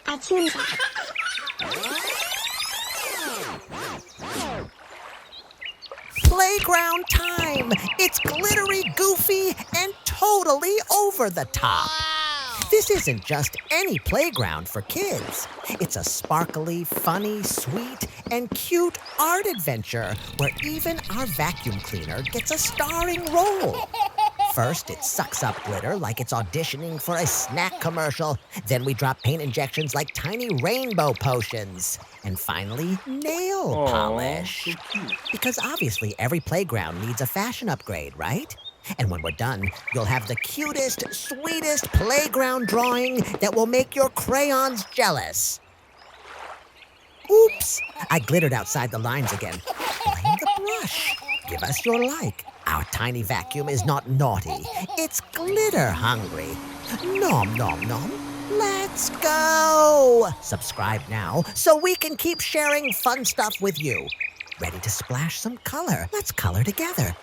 Artoonza. Playground time! It's glittery, goofy, and totally over the top. This isn't just any playground for kids. It's a sparkly, funny, sweet, and cute art adventure where even our vacuum cleaner gets a starring role. First, it sucks up glitter like it's auditioning for a snack commercial. Then we drop paint injections like tiny rainbow potions. And finally, nail polish. So cute. Because obviously every playground needs a fashion upgrade, right? And when we're done, you'll have the cutest, sweetest playground drawing that will make your crayons jealous. Oops, I glittered outside the lines again. Blame the brush. Give us your like. Our tiny vacuum is not naughty. It's glitter hungry. Nom nom nom. Let's go! Subscribe now so we can keep sharing fun stuff with you. Ready to splash some color? Let's color together.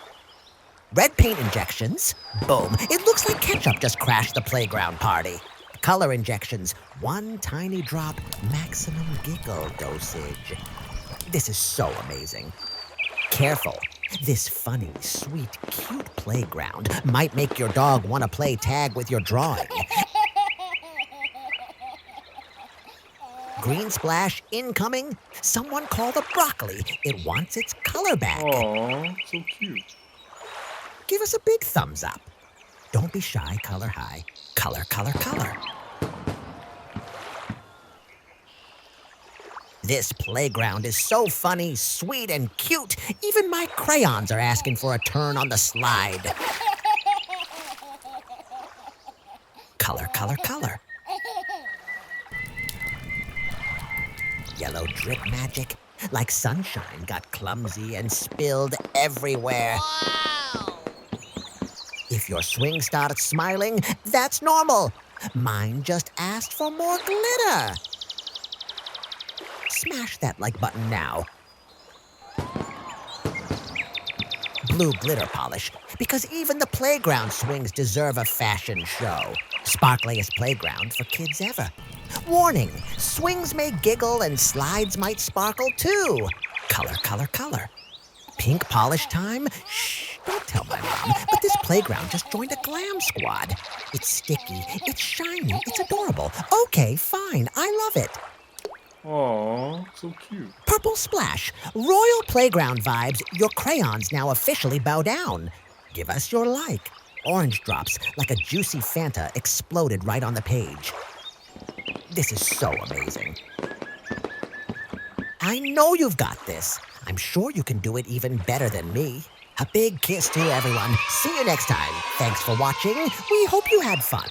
Red paint injections. Boom. It looks like ketchup just crashed the playground party. Color injections. One tiny drop. Maximum giggle dosage. This is so amazing. Careful. This funny, sweet, cute playground might make your dog want to play tag with your drawing. Green splash incoming. Someone call the broccoli. It wants its color back. Aw, so cute. Give us a big thumbs up. Don't be shy, color high. Color, color, color. This playground is so funny, sweet, and cute. Even my crayons are asking for a turn on the slide. Color, color, color. Yellow drip magic, like sunshine, got clumsy and spilled everywhere. Wow! If your swing starts smiling, that's normal. Mine just asked for more glitter. Smash that like button now. Blue glitter polish, because even the playground swings deserve a fashion show. Sparkliest playground for kids ever. Warning, swings may giggle and slides might sparkle too. Color, color, color. Pink polish time? Shh, don't tell my mom, but this playground just joined a glam squad. It's sticky, it's shiny, it's adorable. Okay, fine, I love it. Aw, so cute. Purple splash, royal playground vibes, your crayons now officially bow down. Give us your like. Orange drops, like a juicy Fanta, exploded right on the page. This is so amazing. I know you've got this. I'm sure you can do it even better than me. A big kiss to everyone. See you next time. Thanks for watching. We hope you had fun.